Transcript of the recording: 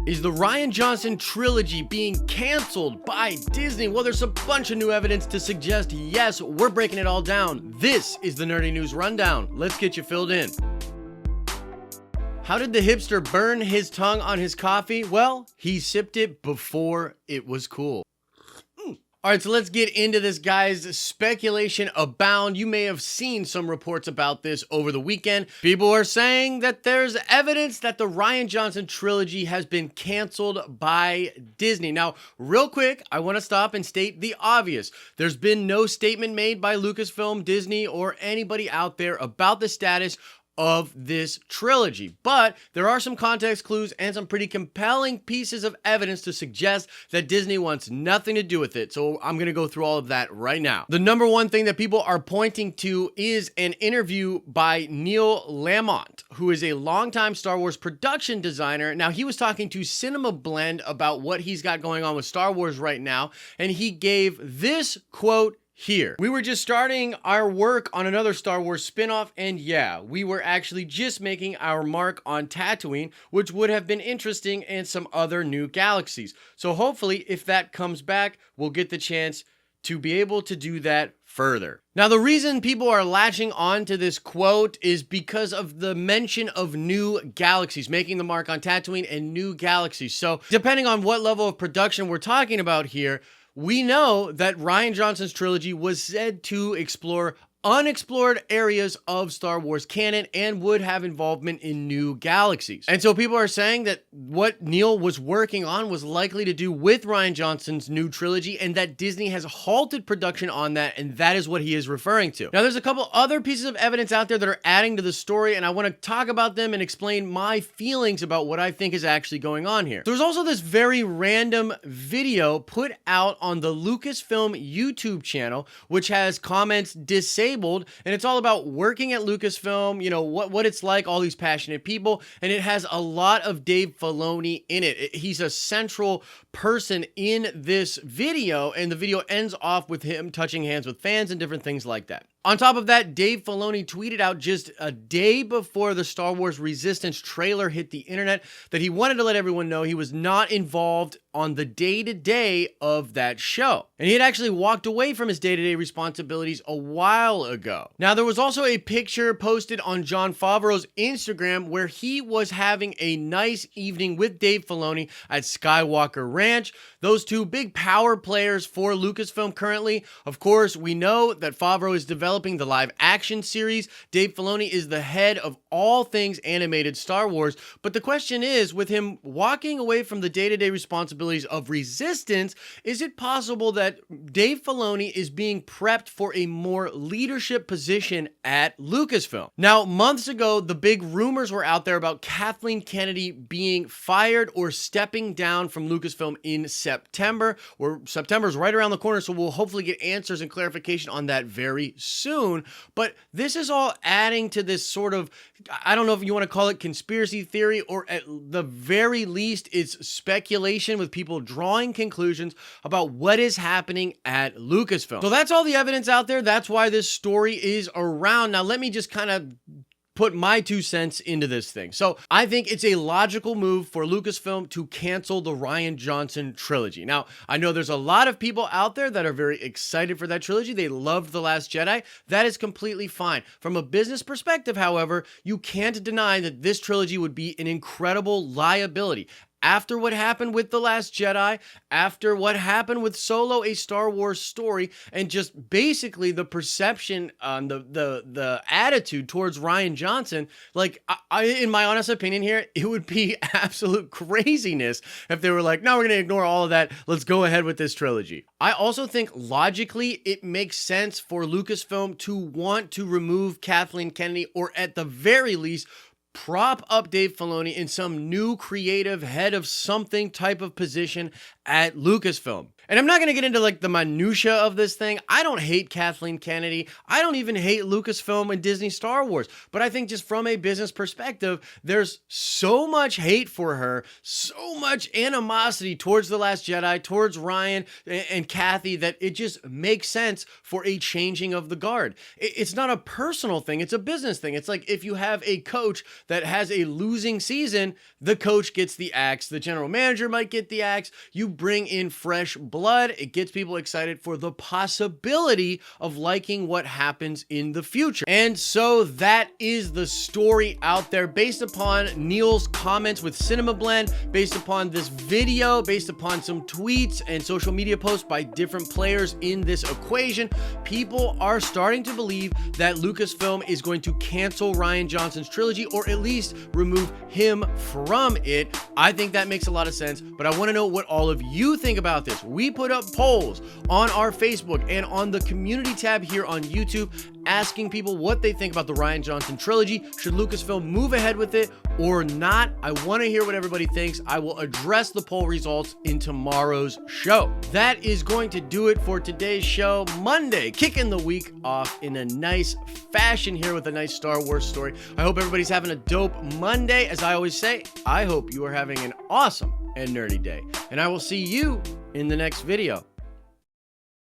Is the Rian Johnson Trilogy being canceled by Disney? Well, there's a bunch of new evidence to suggest yes, we're breaking it all down. This is the Nerdy News Rundown. Let's get you filled in. How did the hipster burn his tongue on his coffee? Well, he sipped it before it was cool. All right, so let's get into this, guys. Speculation abound. You may have seen some reports about this over the weekend. People are saying that there's evidence that the Rian Johnson Trilogy has been canceled by Disney. Now, real quick, I want to stop and state the obvious. There's been no statement made by Lucasfilm, Disney, or anybody out there about the status of this trilogy, but there are some context clues and some pretty compelling pieces of evidence to suggest that Disney wants nothing to do with it. So I'm gonna go through all of that right now. The number one thing that people are pointing to is an interview by Neil Lamont, who is a longtime Star Wars production designer. Now, he was talking to Cinema Blend about what he's got going on with Star Wars right now, and he gave this quote here. "We were just starting our work on another Star Wars spin-off, and yeah, we were actually just making our mark on Tatooine, which would have been interesting, and some other new galaxies. So hopefully, if that comes back, we'll get the chance to be able to do that further." Now, the reason people are latching on to this quote is because of the mention of new galaxies, making the mark on Tatooine and new galaxies. So depending on what level of production we're talking about here, we know that Rian Johnson's trilogy was said to explore unexplored areas of Star Wars canon and would have involvement in new galaxies. And so people are saying that what Neil was working on was likely to do with Rian Johnson's new trilogy, and that Disney has halted production on that, and that is what he is referring to. Now, there's a couple other pieces of evidence out there that are adding to the story, and I want to talk about them and explain my feelings about what I think is actually going on here. There's also this very random video put out on the Lucasfilm YouTube channel, which has comments disabled, and it's all about working at Lucasfilm, you know, what it's like, all these passionate people, and it has a lot of Dave Filoni in it. He's a central person in this video, and the video ends off with him touching hands with fans and different things like that. On top of that, Dave Filoni tweeted out just a day before the Star Wars Resistance trailer hit the internet that he wanted to let everyone know he was not involved on the day-to-day of that show. And he had actually walked away from his day-to-day responsibilities a while ago. Now, there was also a picture posted on Jon Favreau's Instagram where he was having a nice evening with Dave Filoni at Skywalker Ranch. Those two big power players for Lucasfilm currently. Of course, we know that Favreau is developing the live action series. Dave Filoni is the head of all things animated Star Wars. But the question is, with him walking away from the day-to-day responsibilities of Resistance, is it possible that Dave Filoni is being prepped for a more leadership position at Lucasfilm? Now, months ago, the big rumors were out there about Kathleen Kennedy being fired or stepping down from Lucasfilm in September, or September's right around the corner, so we'll hopefully get answers and clarification on that very soon. But this is all adding to this sort of, I don't know if you want to call it conspiracy theory, or at the very least it's speculation with people drawing conclusions about what is happening at Lucasfilm. So that's all the evidence out there. That's why this story is around. Now, let me just kind of put my 2 cents into this thing. So I think it's a logical move for Lucasfilm to cancel the Rian Johnson trilogy. Now, I know there's a lot of people out there that are very excited for that trilogy. They loved The Last Jedi. That is completely fine. From a business perspective, however, you can't deny that this trilogy would be an incredible liability. After what happened with The Last Jedi, after what happened with Solo, A Star Wars Story, and just basically the perception, the attitude towards Rian Johnson, like, in my honest opinion here, it would be absolute craziness if they were like, no, we're going to ignore all of that. Let's go ahead with this trilogy. I also think logically it makes sense for Lucasfilm to want to remove Kathleen Kennedy, or at the very least, prop up Dave Filoni in some new creative head of something type of position at Lucasfilm. And I'm not going to get into like the minutia of this thing. I don't hate Kathleen Kennedy. I don't even hate Lucasfilm and Disney Star Wars. But I think just from a business perspective, there's so much hate for her, so much animosity towards The Last Jedi, towards Rian and Kathy, that it just makes sense for a changing of the guard. It's not a personal thing. It's a business thing. It's like if you have a coach that has a losing season, the coach gets the axe, the general manager might get the axe. You bring in fresh blood. It gets people excited for the possibility of liking what happens in the future. And so that is the story out there based upon Neil's comments with Cinema Blend, based upon this video, based upon some tweets and social media posts by different players in this equation. People are starting to believe that Lucasfilm is going to cancel Rian Johnson's trilogy, or at least remove him from it. I think that makes a lot of sense, but I want to know what all of you think about this. We put up polls on our Facebook and on the community tab here on YouTube, asking people what they think about the Rian Johnson trilogy. Should Lucasfilm move ahead with it or not? I want to hear what everybody thinks. I will address the poll results in tomorrow's show. That is going to do it for today's show. Monday, kicking the week off in a nice fashion here with a nice Star Wars story. I hope everybody's having a dope Monday. As I always say, I hope you are having an awesome and nerdy day. And I will see you in the next video.